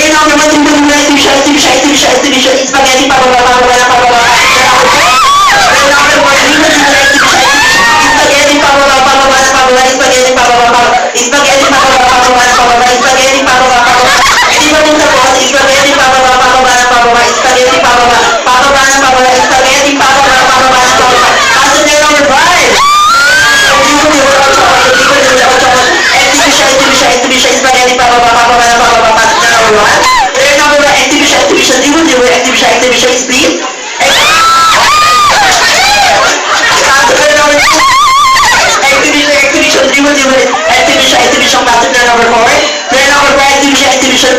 Player number 1, exhibition, spaghetti, pababa, pababa, pababa. Player number 4, spaghetti, pababa, pababa, pababa, spaghetti, pababa, pababa, spaghetti, pababa, pababa, pababa, spaghetti, pababa, pababa. Hindi pa rin tapos, spaghetti, pababa, pababa, pababa, spaghetti, pababa, pababa, pababa, spaghetti, pababa, pababa, pababa. Pasok player number 5. Exhibition, spaghetti, pababa, pababa, pababa, pasok player number 1. Player number 1, exhibition, exhibition, split. Pasok player number 2. Exhibition, pasok player number 4. Player number 4, exhibition,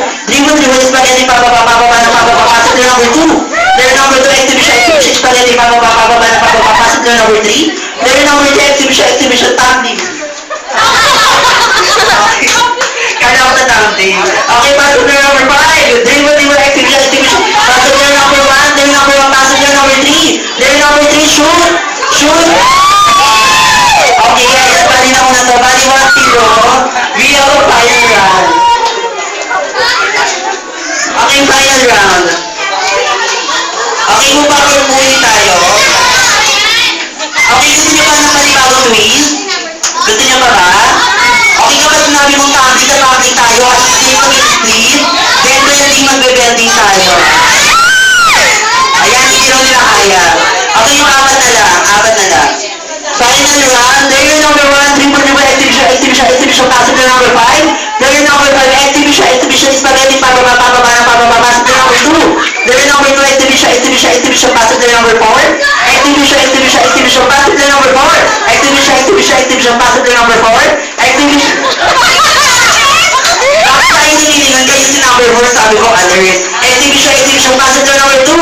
spaghetti, pababa, pababa, pababa, pasok player number 2. Player number 2, exhibition, spaghetti, pababa, pababa, pababa, pasok player number 3. Player number 3, exhibition, tumbling. Kaya ako sa tumbling. Okay, pasok player number 5. Dribble, exhibition. Pasok player number 1, pasok player number 3. Player number 3, shoot. Okay guys, bali na ko na to. Bali 1-0. We have a final round. Okay, final round. Okay, muli tayo. Okay, gusto nyo ba ng panibagong twist? Gusto nyo ba? Okay, kapag sinabi mong tumbling tayo at hindi kami split, then welding magbe-welding tayo. Ayan, hindi raw nila kaya. Okay, yung apat na lang. Final round, player number 1, dribble, exhibition, pasok player number 5. Player number 5, exhibition, spaghetti, pababa, pasok player number 2. Player number 2, exhibition, pasok player number 4. Exhibition, pasok player number 4. Exhibition, pasok player number 4. Exhibition. Bakit tayo nililingan kayo si number 4, sabi ko, alert. Exhibition, pasok player number 2.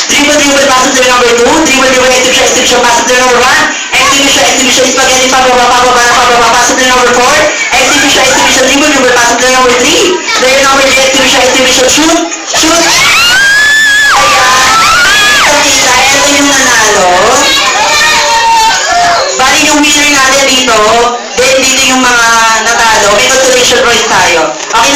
Dribble, pasok player number 2. Dribble, exhibition, pasok player number 1. Exhibition, spaghetti, pababa, pasok player number 4. Exhibition, dribble, pasok player number 3. Player number 3, exhibition, shoot. Ayan, ito yung nanalo. Bali yung winner natin dito, then dito yung mga natalo. May consolation prize tayo. Okay na